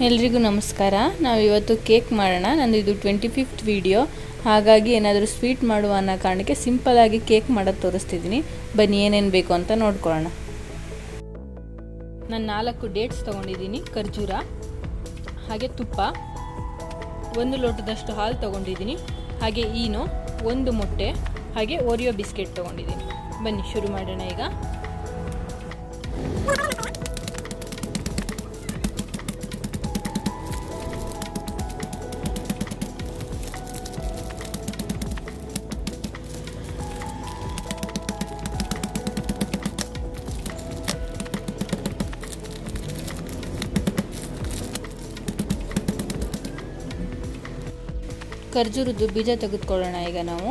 ಎಲ್ರಿಗೂ ನಮಸ್ಕಾರ. ನಾವು ಇವತ್ತು ಕೇಕ್ ಮಾಡೋಣ. ನಂದು ಇದು 25th ವಿಡಿಯೋ, ಹಾಗಾಗಿ ಏನಾದರೂ ಸ್ವೀಟ್ ಮಾಡುವ ಅನ್ನೋ ಕಾರಣಕ್ಕೆ ಸಿಂಪಲ್ ಆಗಿ ಕೇಕ್ ಮಾಡೋದು ತೋರಿಸ್ತಿದ್ದೀನಿ. ಬನ್ನಿ ಏನೇನು ಬೇಕು ಅಂತ ನೋಡ್ಕೊಳ್ಳೋಣ. ನಾನು 4 ಡೇಟ್ಸ್ ತೊಗೊಂಡಿದ್ದೀನಿ, ಖರ್ಜೂರ, ಹಾಗೆ ತುಪ್ಪ, 1 ಲೋಟದಷ್ಟು ಹಾಲು ತೊಗೊಂಡಿದ್ದೀನಿ, ಹಾಗೆ ಈನೋ, 1 ಮೊಟ್ಟೆ, ಹಾಗೆ ಓರಿಯೋ ಬಿಸ್ಕೆಟ್ ತೊಗೊಂಡಿದ್ದೀನಿ. ಬನ್ನಿ ಶುರು ಮಾಡೋಣ ಈಗ. ಖರ್ಜೂರದ್ದು ಬೀಜ ತೆಗೆದುಕೊಳ್ಳೋಣ. ಈಗ ನಾವು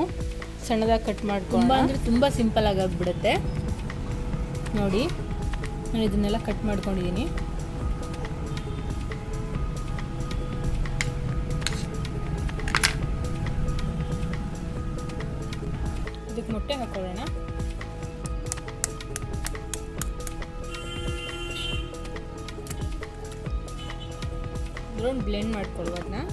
ಸಣ್ಣದಾಗಿ ಕಟ್ ಮಾಡ್ಕೊಳ್ಳೋಣ. ಅಂದರೆ ತುಂಬ ಸಿಂಪಲ್ ಆಗಿ ಆಗಿಬಿಡುತ್ತೆ. ನೋಡಿ, ನಾನು ಇದನ್ನೆಲ್ಲ ಕಟ್ ಮಾಡ್ಕೊಂಡಿದ್ದೀನಿ. ಇದಕ್ಕೆ ಮೊಟ್ಟೆ ಹಾಕೊಳ್ಳೋಣ. ಇದರೊಂದು ಬ್ಲೆಂಡ್ ಮಾಡ್ಕೊಳ್ಳುವ ಅದನ್ನ.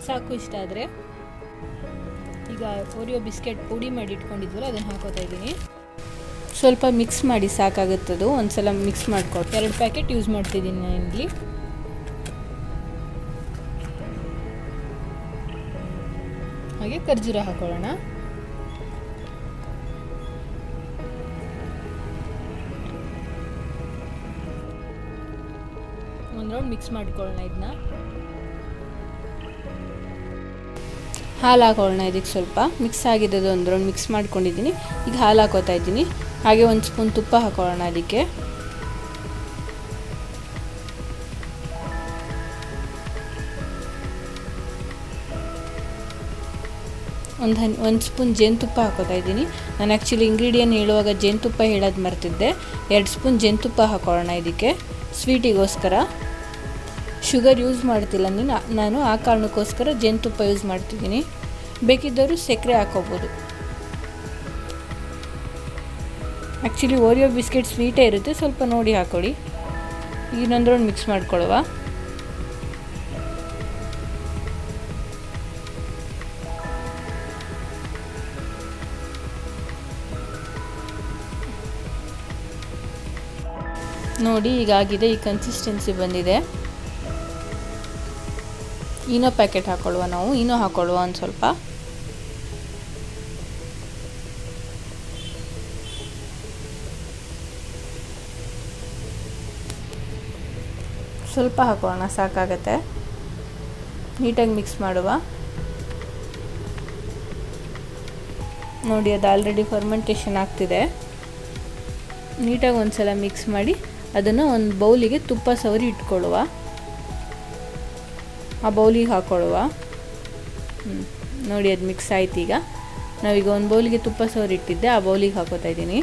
ಸಾಕು, ಇಷ್ಟ ಆದರೆ ಈಗ ಓರಿಯೋ ಬಿಸ್ಕೆಟ್ ಪುಡಿ ಮಾಡಿ ಇಟ್ಕೊಂಡಿದ್ವಲ್ಲ ಅದನ್ನು ಹಾಕೋತಾ ಇದ್ದೀನಿ. ಸ್ವಲ್ಪ ಮಿಕ್ಸ್ ಮಾಡಿ ಸಾಕಾಗುತ್ತದು. ಒಂದ್ಸಲ ಮಿಕ್ಸ್ ಮಾಡ್ಕೊಂಡು 2 ಪ್ಯಾಕೆಟ್ ಯೂಸ್ ಮಾಡ್ತಿದ್ದೀನಿ ನಾನು ಇಲ್ಲಿ. ಹಾಗೆ ಖರ್ಜೂರ ಹಾಕೊಳ್ಳೋಣ. ಒಂದು ರೌಂಡ್ ಮಿಕ್ಸ್ ಮಾಡ್ಕೊಳ್ಳೋಣ. ಇದನ್ನ ಹಾಲು ಹಾಕೊಳ್ಳೋಣ. ಇದಕ್ಕೆ ಸ್ವಲ್ಪ ಮಿಕ್ಸ್ ಆಗಿದೆ, ಒಂದು ರೌಂಡ್ ಮಿಕ್ಸ್ ಮಾಡ್ಕೊಂಡಿದ್ದೀನಿ. ಈಗ ಹಾಲು ಹಾಕೋತಾ ಇದ್ದೀನಿ. ಹಾಗೆ 1 ಸ್ಪೂನ್ ತುಪ್ಪ ಹಾಕೊಳ್ಳೋಣ. ಅದಕ್ಕೆ ಒಂದು ಸ್ಪೂನ್ ಜೇನುತುಪ್ಪ ಹಾಕೋತಾ ಇದ್ದೀನಿ. ನಾನು ಆ್ಯಕ್ಚುಲಿ ಇಂಗ್ರೀಡಿಯೆಂಟ್ ಹೇಳುವಾಗ ಜೇನುತುಪ್ಪ ಹೇಳೋದು ಮರ್ತಿದ್ದೆ. 2 ಸ್ಪೂನ್ ಜೇನುತುಪ್ಪ ಹಾಕೊಳ್ಳೋಣ ಇದಕ್ಕೆ, ಸ್ವೀಟಿಗೋಸ್ಕರ. ಶುಗರ್ ಯೂಸ್ ಮಾಡ್ತಿಲ್ಲ ನಾನು, ಆ ಕಾರಣಕ್ಕೋಸ್ಕರ ಜೇನುತುಪ್ಪ ಯೂಸ್ ಮಾಡ್ತಿದ್ದೀನಿ. ಬೇಕಿದ್ದವರು ಸಕ್ಕರೆ ಹಾಕೋಬೋದು. ಆ್ಯಕ್ಚುಲಿ ಓರಿಯೋ ಬಿಸ್ಕೆಟ್ ಸ್ವೀಟೇ ಇರುತ್ತೆ, ಸ್ವಲ್ಪ ನೋಡಿ ಹಾಕೊಳ್ಳಿ. ಇನ್ನೊಂದು ರೌಂಡ್ ಮಿಕ್ಸ್ ಮಾಡ್ಕೊಳ್ಳುವ. ನೋಡಿ, ಈಗಾಗಿದೆ, ಈ ಕನ್ಸಿಸ್ಟೆನ್ಸಿ ಬಂದಿದೆ. ಈನೋ ಪ್ಯಾಕೆಟ್ ಹಾಕೊಳ್ಳುವ. ನಾವು ಈನೋ ಹಾಕೊಳ್ಳುವ ಒಂದು ಸ್ವಲ್ಪ. ಸ್ವಲ್ಪ ಹಾಕೊಳ್ಳೋಣ, ಸಾಕಾಗತ್ತೆ. ನೀಟಾಗಿ ಮಿಕ್ಸ್ ಮಾಡುವ. ನೋಡಿ, ಅದು ಆಲ್ರೆಡಿ ಫರ್ಮೆಂಟೇಷನ್ ಆಗ್ತಿದೆ. ನೀಟಾಗಿ ಒಂದ್ಸಲ ಮಿಕ್ಸ್ ಮಾಡಿ ಅದನ್ನು ಒಂದು ಬೌಲಿಗೆ ತುಪ್ಪ ಸವರಿ ಇಟ್ಕೊಳ್ಳುವ. ಆ ಬೌಲಿಗೆ ಹಾಕೊಳ್ಳುವ. ನೋಡಿ, ಅದು ಮಿಕ್ಸ್ ಆಯ್ತು. ಈಗ ನಾವೀಗ ಒಂದು ಬೌಲಿಗೆ ತುಪ್ಪ ಸವರಿ ಇಟ್ಟಿದ್ದೆ, ಆ ಬೌಲಿಗೆ ಹಾಕೋತಾ ಇದ್ದೀನಿ.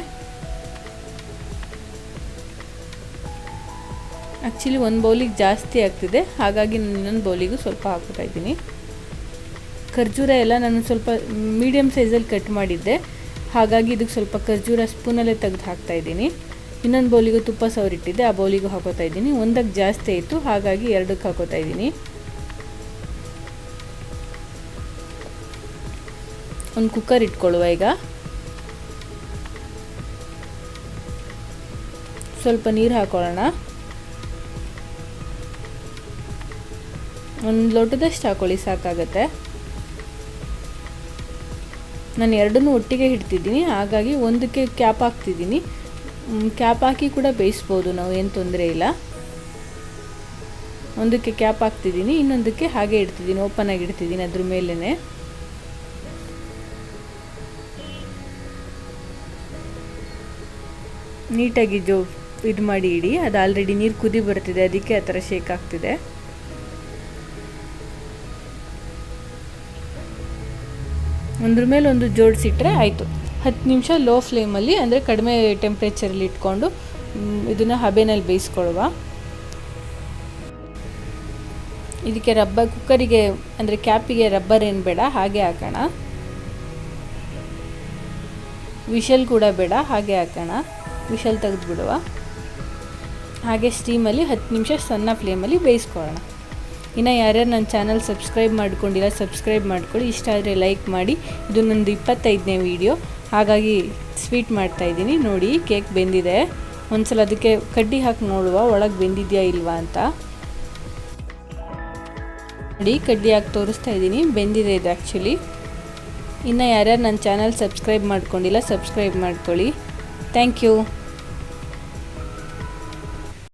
ಆ್ಯಕ್ಚುಲಿ ಒಂದು ಬೌಲಿಗೆ ಜಾಸ್ತಿ ಆಗ್ತಿದೆ, ಹಾಗಾಗಿ ನಾನು ಇನ್ನೊಂದು ಬೌಲಿಗೂ ಸ್ವಲ್ಪ ಹಾಕೋತಾ ಇದ್ದೀನಿ. ಖರ್ಜೂರ ಎಲ್ಲ ನಾನು ಸ್ವಲ್ಪ ಮೀಡಿಯಮ್ ಸೈಜಲ್ಲಿ ಕಟ್ ಮಾಡಿದ್ದೆ, ಹಾಗಾಗಿ ಇದಕ್ಕೆ ಸ್ವಲ್ಪ ಖರ್ಜೂರ ಸ್ಪೂನಲ್ಲೇ ತೆಗೆದು ಹಾಕ್ತಾ ಇದ್ದೀನಿ. ಇನ್ನೊಂದು ಬೌಲಿಗೂ ತುಪ್ಪ ಸವರಿಟ್ಟಿದ್ದೆ, ಆ ಬೌಲಿಗೂ ಹಾಕೋತಾ ಇದ್ದೀನಿ. ಒಂದಕ್ಕೆ ಜಾಸ್ತಿ ಆಯಿತು, ಹಾಗಾಗಿ 2ಕ್ಕೆ ಹಾಕೋತಾ ಇದ್ದೀನಿ. ಒಂದು ಕುಕ್ಕರ್ ಇಟ್ಕೊಳ್ಳುವ. ಈಗ ಸ್ವಲ್ಪ ನೀರು ಹಾಕೊಳ್ಳೋಣ. 1 ಲೋಟದಷ್ಟು ಹಾಕೊಳ್ಳಿ, ಸಾಕಾಗತ್ತೆ. ನಾನು 2 ಒಟ್ಟಿಗೆ ಇಡ್ತಿದ್ದೀನಿ, ಹಾಗಾಗಿ ಒಂದಕ್ಕೆ ಕ್ಯಾಪ್ ಹಾಕ್ತಿದ್ದೀನಿ. ಕ್ಯಾಪ್ ಹಾಕಿ ಕೂಡ ಬೇಯಿಸ್ಬೋದು ನಾವು, ಏನು ತೊಂದರೆ ಇಲ್ಲ. ಒಂದಕ್ಕೆ ಕ್ಯಾಪ್ ಹಾಕ್ತಿದ್ದೀನಿ, ಇನ್ನೊಂದಕ್ಕೆ ಹಾಗೆ ಇಡ್ತಿದ್ದೀನಿ, ಓಪನ್ ಆಗಿ ಇಡ್ತಿದ್ದೀನಿ ಅದ್ರ ಮೇಲೇ. ನೀಟಾಗಿ ಇದು ಮಾಡಿ ಇಡಿ. ಅದು ಆಲ್ರೆಡಿ ನೀರು ಕುದಿ ಬರ್ತಿದೆ, ಅದಕ್ಕೆ ಆ ಥರ ಶೇಕ್ ಆಗ್ತಿದೆ. ಒಂದ್ರ ಮೇಲೆ ಒಂದು ಜೋಡಿಸಿಟ್ರೆ ಆಯಿತು. 10 ನಿಮಿಷ ಲೋ ಫ್ಲೇಮಲ್ಲಿ, ಅಂದರೆ ಕಡಿಮೆ ಟೆಂಪ್ರೇಚರಲ್ಲಿ ಇಟ್ಕೊಂಡು ಇದನ್ನು ಹಬೆನಲ್ಲಿ ಬೇಯಿಸ್ಕೊಳ್ಳುವ. ಇದಕ್ಕೆ ರಬ್ಬರ್ ಕುಕ್ಕರಿಗೆ ಅಂದರೆ ಕ್ಯಾಪಿಗೆ ರಬ್ಬರ್ ಏನು ಬೇಡ, ಹಾಗೆ ಹಾಕೋಣ. ವಿಷಲ್ ಕೂಡ ಬೇಡ, ಹಾಗೆ ಹಾಕೋಣ. ವಿಷಲ್ ತೆಗೆದುಬಿಡುವ. ಹಾಗೆ ಸ್ಟೀಮಲ್ಲಿ 10 ನಿಮಿಷ ಸಣ್ಣ ಫ್ಲೇಮಲ್ಲಿ ಬೇಯಿಸ್ಕೊಳ್ಳೋಣ. ಇನ್ನು ಯಾರ್ಯಾರು ನನ್ನ ಚಾನಲ್ ಸಬ್ಸ್ಕ್ರೈಬ್ ಮಾಡ್ಕೊಂಡಿಲ್ಲ ಸಬ್ಸ್ಕ್ರೈಬ್ ಮಾಡ್ಕೊಳ್ಳಿ. ಇಷ್ಟ ಆದರೆ ಲೈಕ್ ಮಾಡಿ. ಇದು ನಂದು 25ನೇ ವೀಡಿಯೋ, ಹಾಗಾಗಿ ಸ್ವೀಟ್ ಮಾಡ್ತಾಯಿದ್ದೀನಿ. ನೋಡಿ ಕೇಕ್ ಬೆಂದಿದೆ. ಒಂದ್ಸಲ ಅದಕ್ಕೆ ಕಡ್ಡಿ ಹಾಕಿ ನೋಡುವ ಒಳಗೆ ಬೆಂದಿದೆಯಾ ಇಲ್ವಾ ಅಂತ. ನೋಡಿ ಕಡ್ಡಿ ಹಾಕಿ ತೋರಿಸ್ತಾ ಇದ್ದೀನಿ, ಬೆಂದಿದೆ ಇದು ಆ್ಯಕ್ಚುಲಿ. ಇನ್ನು ಯಾರ್ಯಾರು ನನ್ನ ಚಾನಲ್ ಸಬ್ಸ್ಕ್ರೈಬ್ ಮಾಡ್ಕೊಂಡಿಲ್ಲ ಸಬ್ಸ್ಕ್ರೈಬ್ ಮಾಡ್ಕೊಳ್ಳಿ. Thank you.